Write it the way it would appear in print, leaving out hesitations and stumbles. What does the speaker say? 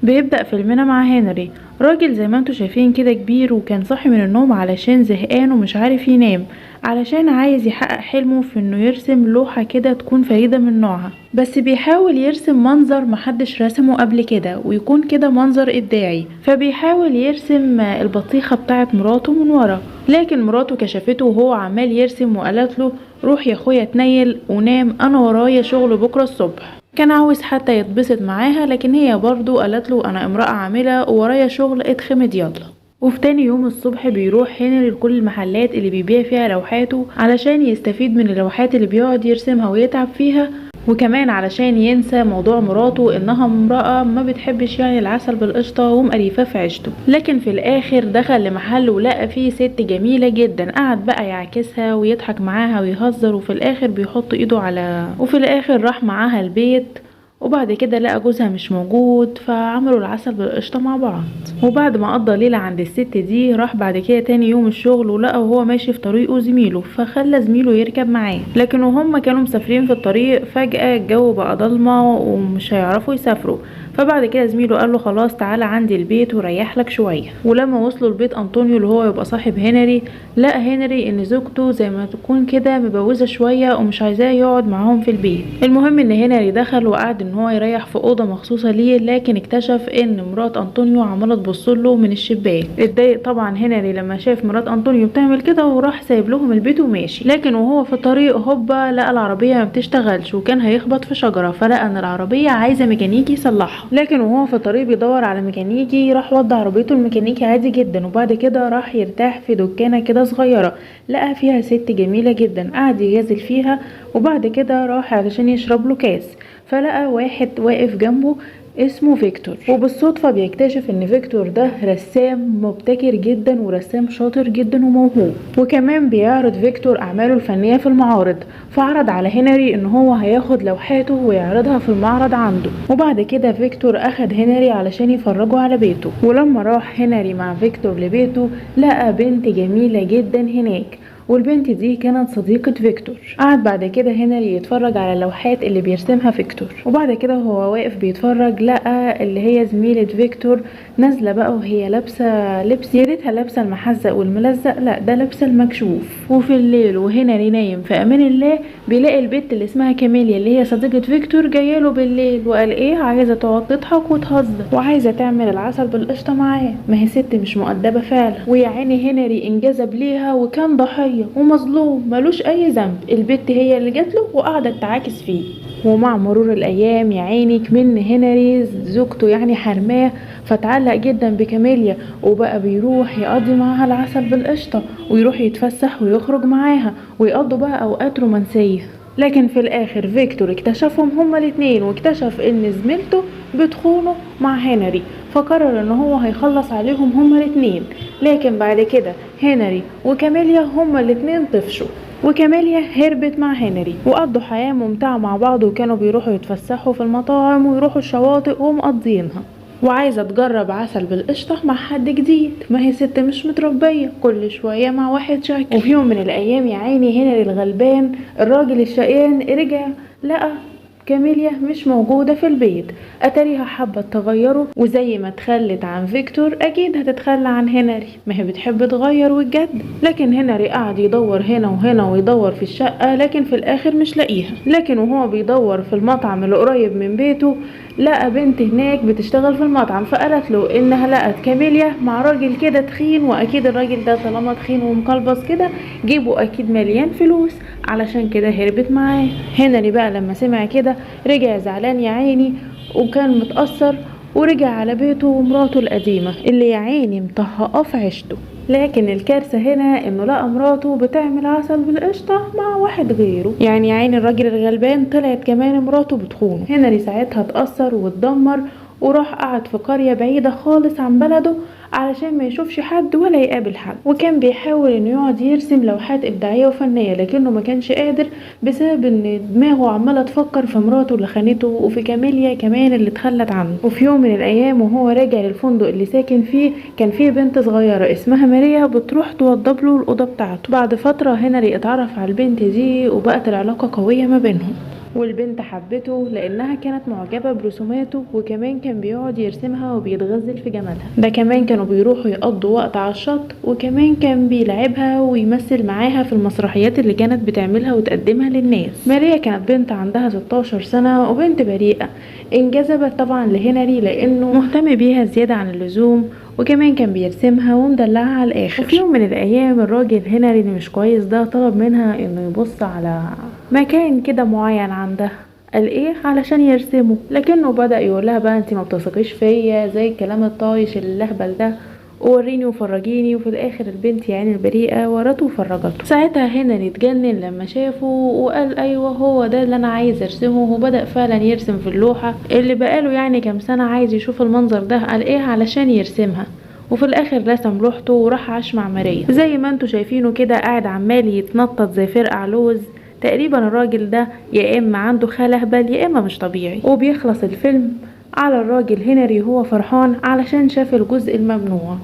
بيبدأ فيلمنا مع هنري، راجل زي ما انتوا شايفين كده كبير، وكان صاحي من النوم علشان زهقان ومش عارف ينام، علشان عايز يحقق حلمه في انه يرسم لوحة كده تكون فريدة من نوعها. بس بيحاول يرسم منظر محدش رسمه قبل كده ويكون كده منظر إبداعي، فبيحاول يرسم البطيخة بتاعت مراته من ورا، لكن مراته كشفته وهو عمال يرسم وقالت له روح يا اخويا تنيل ونام، انا ورايا شغل بكرة الصبح. كان عاوز حتى يتبسط معاها، لكن هي برضو قالت له انا امرأة عاملة وورايا شغل، اتخمد يلا. وفي تاني يوم الصبح بيروح هنري لكل المحلات اللي بيبيع فيها لوحاته علشان يستفيد من اللوحات اللي بيقعد يرسمها ويتعب فيها، وكمان علشان ينسى موضوع مراته انها امرأة ما بتحبش يعني العسل بالقشطة ومقريفاه في عيشته. لكن في الاخر دخل لمحل ولقى فيه ست جميلة جدا، قعد بقى يعكسها ويضحك معاها ويهزر، وفي الاخر بيحط ايده على، وفي الاخر راح معاها البيت، وبعد كده لقى جوزها مش موجود فعملوا العسل بالقشطة مع بعض. وبعد ما قضى ليلة عند الست دي، راح بعد كده تاني يوم الشغل ولقى وهو ماشي في طريقه زميله، فخلى زميله يركب معاه، لكن وهم كانوا مسافرين في الطريق فجأة الجو بقى ضلمة ومش هيعرفوا يسافروا. فبعد كده زميله قال له خلاص تعالى عندي البيت وريح لك شويه. ولما وصلوا البيت انطونيو اللي هو يبقى صاحب هنري، لقى هنري ان زوجته زي ما تكون كده مبوزه شويه ومش عايزاه يقعد معاهم في البيت. المهم ان هنري دخل وقعد ان هو يريح في اوضه مخصوصه ليه، لكن اكتشف ان مرات انطونيو عماله تبص له من الشباك. اتضايق طبعا هنري لما شاف مرات انطونيو بتعمل كده وراح سايب لهم البيت وماشي. لكن وهو في الطريق هوبا لقى العربيه ما بتشتغلش وكان هيخبط في شجره، فلقى ان العربيه عايزه ميكانيكي يصلحها. لكن وهو في الطريق بيدور على ميكانيكي راح ودى عربيته الميكانيكي عادي جدا، وبعد كده راح يرتاح في دكانه كده صغيره لقى فيها ست جميله جدا قعد يجازل فيها، وبعد كده راح علشان يشرب له كاس، فلقى واحد واقف جنبه اسمه فيكتور، وبالصدفة بيكتشف ان فيكتور ده رسام مبتكر جدا ورسام شاطر جدا وموهوب، وكمان بيعرض فيكتور اعماله الفنية في المعارض. فعرض على هنري ان هو هياخد لوحاته ويعرضها في المعرض عنده، وبعد كده فيكتور اخد هنري علشان يفرجه على بيته. ولما راح هنري مع فيكتور لبيته لقى بنت جميلة جدا هناك، والبنت دي كانت صديقة فيكتور. قعد بعد كده هنري يتفرج على اللوحات اللي بيرسمها فيكتور، وبعد كده هو واقف بيتفرج لقى اللي هي زميلة فيكتور نازلة بقى وهي لابسة لبس، يا ريتها لابسة المحزق والملزق، لا ده لابسة المكشوف. وفي الليل وهنري نايم في امان الله بيلاقي البنت اللي اسمها كاميليا اللي هي صديقة فيكتور جايله بالليل، وقال ايه عايزة تقعد تضحك وتهزر وعايزة تعمل العسل بالقشطة معاه. ما هي ست مش مؤدبة فعلا، ويا عيني هنري انجذب ليها وكان ضحية ومظلوم ملوش اي ذنب، البت هي اللي جاتله وقعدت تعاكس فيه. ومع مرور الايام يا عيني من هنري زوجته يعني حرماه، فتعلق جدا بكاميليا وبقى بيروح يقضي معاها العسل بالقشطة ويروح يتفسح ويخرج معاها ويقضوا بقى اوقات رومانسية. لكن في الاخر فيكتور اكتشفهم هما الاتنين، واكتشف ان زميلته بتخونه مع هنري، فقرر ان هو هيخلص عليهم هما الاتنين. لكن بعد كده هنري وكاميليا هما الاتنين طفشوا، وكاميليا هربت مع هنري وقضوا حياة ممتعة مع بعض، وكانوا بيروحوا يتفسحوا في المطاعم ويروحوا الشواطئ ومقضينها. وعايزة تجرب عسل بالقشطة مع حد جديد، ما هي ست مش متربية كل شوية مع واحد شكل. وفي يوم من الأيام يا عيني هنري الغلبان الراجل الشقيان رجع لقى كاميليا مش موجودة في البيت، اتاريها حابة تغيره، وزي ما تخلت عن فيكتور اكيد هتتخلى عن هنري، ما هي بتحب تغير والجد. لكن هنري قعد يدور هنا وهنا ويدور في الشقة لكن في الاخر مش لاقيها. لكن وهو بيدور في المطعم اللي قريب من بيته لقى بنت هناك بتشتغل في المطعم، فقالت له انها لقت كاميليا مع راجل كده تخين، واكيد الراجل ده طالما تخين ومقلبص كده جيبه اكيد مليان فلوس، علشان كده هربت معاه. هنري بقى لما سمع كده رجع زعلان يا عيني وكان متأثر، ورجع على بيته ومراته القديمة اللي يا عيني مطهقاه في عيشته. لكن الكارثة هنا انه لقى مراته بتعمل عسل بالقشطة مع واحد غيره، يعني يا عيني الراجل الغلبان طلعت كمان مراته بتخونه. هنري ساعتها اتأثر واتدمر وراح قعد في قرية بعيدة خالص عن بلده علشان ما يشوفش حد ولا يقابل حد، وكان بيحاول انه يقعد يرسم لوحات ابداعيه وفنيه لكنه ما كانش قادر بسبب ان دماغه عماله تفكر في مراته اللي خانته وفي كاميليا كمان اللي اتخلت عنه. وفي يوم من الايام وهو راجع للفندق اللي ساكن فيه كان فيه بنت صغيره اسمها ماريا بتروح توضب له الاوضه بتاعته. بعد فتره هنري اتعرف على البنت دي وبقت العلاقه قويه ما بينهم. والبنت حبته لانها كانت معجبة برسوماته، وكمان كان بيقعد يرسمها وبيتغزل في جمالها. ده كمان كانوا بيروحوا يقضوا وقت على الشط، وكمان كان بيلعبها ويمثل معاها في المسرحيات اللي كانت بتعملها وتقدمها للناس. ماريا كانت بنت عندها 16 سنة وبنت بريئة، انجذبت طبعا لهنري لانه مهتم بيها زيادة عن اللزوم، وكمان كان بيرسمها ومدلعها على الاخر. وفي يوم من الايام الراجل هنري اللي مش كويس ده طلب منها انه يبص على مكان كده معين عندها، قال ايه علشان يرسمه، لكنه بدأ يقولها بقى انتي ما بتثقيش فيا زي الكلام الطايش اللهبل ده، ووريني وفرجيني. وفي الاخر البنت يعني البريئة ورته وفرجته. ساعتها هنري اتجنن لما شافه وقال ايوه هو ده اللي انا عايز ارسمه، وبدأ فعلا يرسم في اللوحة اللي بقاله يعني كام سنة عايز يشوف المنظر ده، قال ايه علشان يرسمها. وفي الاخر رسم لوحته وراح عاش مع ماريا زي ما انتوا شايفينه كده، قاعد عمال يتنطط زي فرقع لوز. تقريبا الراجل ده يا اما عنده خيال اهبل يا اما مش طبيعي. وبيخلص الفيلم على الراجل هنري هو فرحان علشان شاف الجزء الممنوع.